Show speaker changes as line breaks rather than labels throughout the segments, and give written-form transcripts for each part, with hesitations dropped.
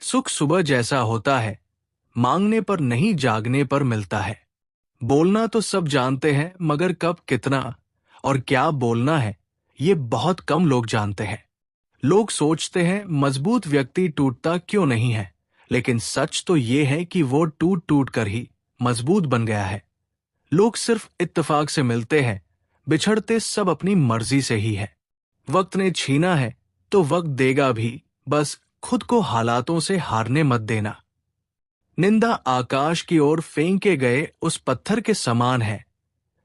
सुख सुबह जैसा होता है, मांगने पर नहीं जागने पर मिलता है। बोलना तो सब जानते हैं, मगर कब, कितना और क्या बोलना है, ये बहुत कम लोग जानते हैं। लोग सोचते हैं मजबूत व्यक्ति टूटता क्यों नहीं है, लेकिन सच तो ये है कि वो टूट टूट कर ही मजबूत बन गया है। लोग सिर्फ इत्तेफाक से मिलते हैं, बिछड़ते सब अपनी मर्जी से ही है। वक्त ने छीना है तो वक्त देगा भी, बस खुद को हालातों से हारने मत देना। निंदा आकाश की ओर फेंके गए उस पत्थर के समान है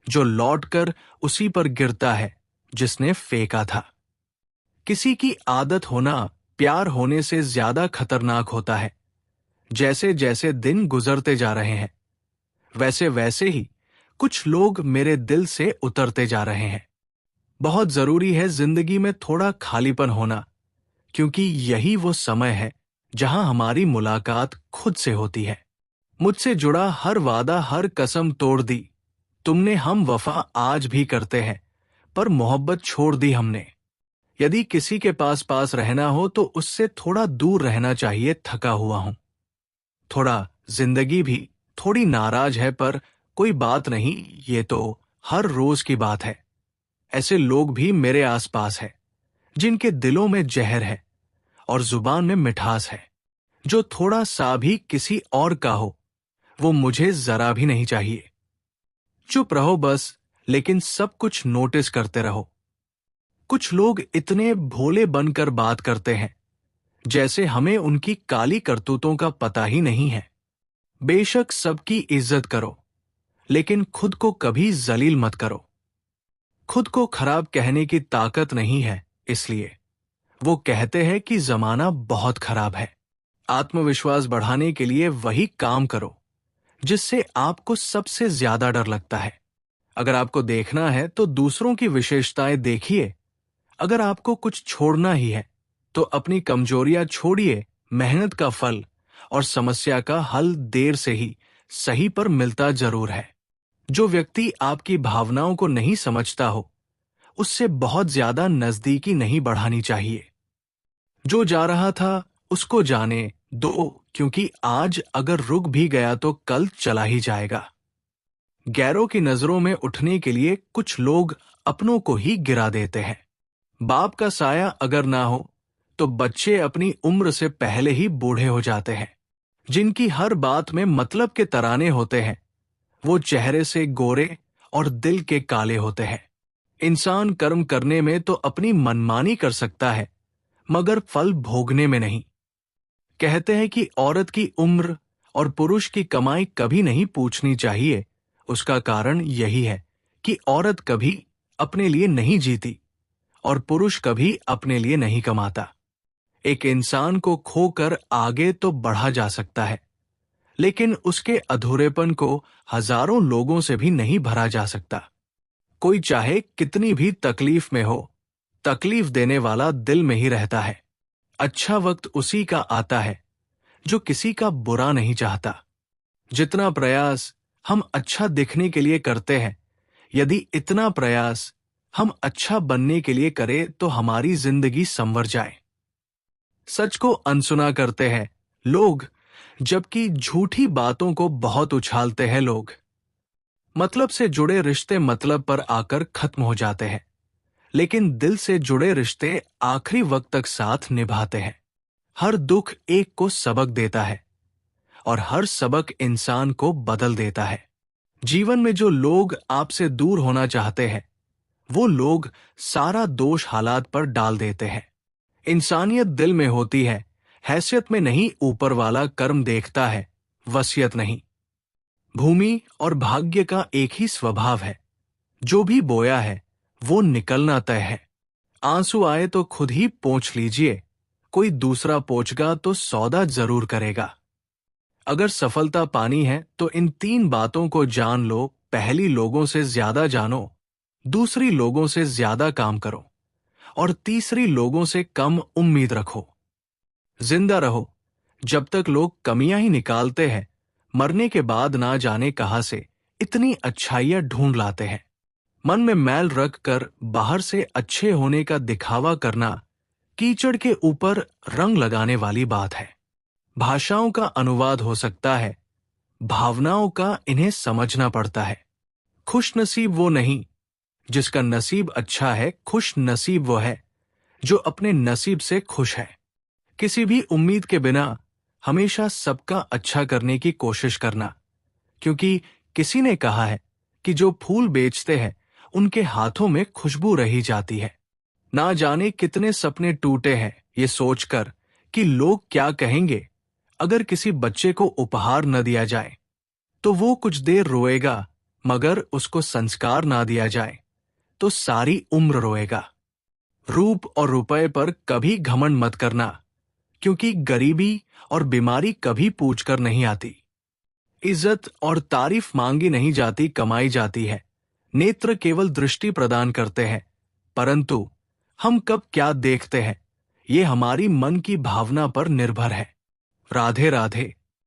जो लौटकर उसी पर गिरता है जिसने फेंका था। किसी की आदत होना प्यार होने से ज्यादा खतरनाक होता है। जैसे जैसे दिन गुजरते जा रहे हैं, वैसे वैसे ही कुछ लोग मेरे दिल से उतरते जा रहे हैं। बहुत जरूरी है जिंदगी में थोड़ा खालीपन होना, क्योंकि यही वो समय है जहां हमारी मुलाकात खुद से होती है। मुझसे जुड़ा हर वादा, हर कसम तोड़ दी तुमने, हम वफा आज भी करते हैं, पर मोहब्बत छोड़ दी हमने। यदि किसी के पास पास रहना हो तो उससे थोड़ा दूर रहना चाहिए। थका हुआ हूं थोड़ा, जिंदगी भी थोड़ी नाराज है, पर कोई बात नहीं, ये तो हर रोज की बात है। ऐसे लोग भी मेरे आसपास है जिनके दिलों में जहर है और जुबान में मिठास है। जो थोड़ा सा भी किसी और का हो, वो मुझे जरा भी नहीं चाहिए। चुप रहो बस, लेकिन सब कुछ नोटिस करते रहो। कुछ लोग इतने भोले बनकर बात करते हैं जैसे हमें उनकी काली करतूतों का पता ही नहीं है। बेशक सबकी इज्जत करो, लेकिन खुद को कभी जलील मत करो। खुद को खराब कहने की ताकत नहीं है, इसलिए वो कहते हैं कि जमाना बहुत खराब है। आत्मविश्वास बढ़ाने के लिए वही काम करो जिससे आपको सबसे ज्यादा डर लगता है। अगर आपको देखना है तो दूसरों की विशेषताएं देखिए। अगर आपको कुछ छोड़ना ही है तो अपनी कमजोरियां छोड़िए। मेहनत का फल और समस्या का हल देर से ही सही पर मिलता जरूर है। जो व्यक्ति आपकी भावनाओं को नहीं समझता हो, उससे बहुत ज्यादा नजदीकी नहीं बढ़ानी चाहिए। जो जा रहा था उसको जाने दो, क्योंकि आज अगर रुक भी गया तो कल चला ही जाएगा। गैरों की नजरों में उठने के लिए कुछ लोग अपनों को ही गिरा देते हैं। बाप का साया अगर ना हो तो बच्चे अपनी उम्र से पहले ही बूढ़े हो जाते हैं। जिनकी हर बात में मतलब के तराने होते हैं, वो चेहरे से गोरे और दिल के काले होते हैं। इंसान कर्म करने में तो अपनी मनमानी कर सकता है, मगर फल भोगने में नहीं। कहते हैं कि औरत की उम्र और पुरुष की कमाई कभी नहीं पूछनी चाहिए। उसका कारण यही है कि औरत कभी अपने लिए नहीं जीती और पुरुष कभी अपने लिए नहीं कमाता। एक इंसान को खोकर आगे तो बढ़ा जा सकता है, लेकिन उसके अधूरेपन को हजारों लोगों से भी नहीं भरा जा सकता। कोई चाहे कितनी भी तकलीफ में हो, तकलीफ देने वाला दिल में ही रहता है। अच्छा वक्त उसी का आता है जो किसी का बुरा नहीं चाहता। जितना प्रयास हम अच्छा दिखने के लिए करते हैं, यदि इतना प्रयास हम अच्छा बनने के लिए करें तो हमारी जिंदगी संवर जाए। सच को अनसुना करते हैं लोग, जबकि झूठी बातों को बहुत उछालते हैं लोग। मतलब से जुड़े रिश्ते मतलब पर आकर खत्म हो जाते हैं, लेकिन दिल से जुड़े रिश्ते आखिरी वक्त तक साथ निभाते हैं। हर दुख एक को सबक देता है और हर सबक इंसान को बदल देता है। जीवन में जो लोग आपसे दूर होना चाहते हैं, वो लोग सारा दोष हालात पर डाल देते हैं। इंसानियत दिल में होती है, हैसियत में नहीं। ऊपर वाला कर्म देखता है, वसीयत नहीं। भूमि और भाग्य का एक ही स्वभाव है, जो भी बोया है वो निकलना तय है। आंसू आए तो खुद ही पोंछ लीजिए, कोई दूसरा पोंछगा तो सौदा जरूर करेगा। अगर सफलता पानी है तो इन 3 बातों को जान लो। पहली, लोगों से ज्यादा जानो। दूसरी, लोगों से ज्यादा काम करो। और तीसरी, लोगों से कम उम्मीद रखो। जिंदा रहो जब तक लोग कमियां ही निकालते हैं। मरने के बाद ना जाने कहां से इतनी अच्छाइयां ढूंढ लाते हैं। मन में मैल रख कर बाहर से अच्छे होने का दिखावा करना कीचड़ के ऊपर रंग लगाने वाली बात है। भाषाओं का अनुवाद हो सकता है, भावनाओं का इन्हें समझना पड़ता है। खुश नसीब वो नहीं जिसका नसीब अच्छा है, खुश नसीब वो है जो अपने नसीब से खुश है। किसी भी उम्मीद के बिना हमेशा सबका अच्छा करने की कोशिश करना, क्योंकि किसी ने कहा है कि जो फूल बेचते हैं उनके हाथों में खुशबू रही जाती है। ना जाने कितने सपने टूटे हैं ये सोचकर कि लोग क्या कहेंगे अगर किसी बच्चे को उपहार न दिया जाए, तो वो कुछ देर रोएगा, मगर उसको संस्कार ना दिया जाए तो सारी उम्र रोएगा। रूप और रुपए पर कभी घमंड मत करना, क्योंकि गरीबी और बीमारी कभी पूछकर नहीं आती। इज्जत और तारीफ मांगी नहीं जाती, कमाई जाती है। नेत्र केवल दृष्टि प्रदान करते हैं, परंतु हम कब क्या देखते हैं ये हमारी मन की भावना पर निर्भर है। राधे राधे।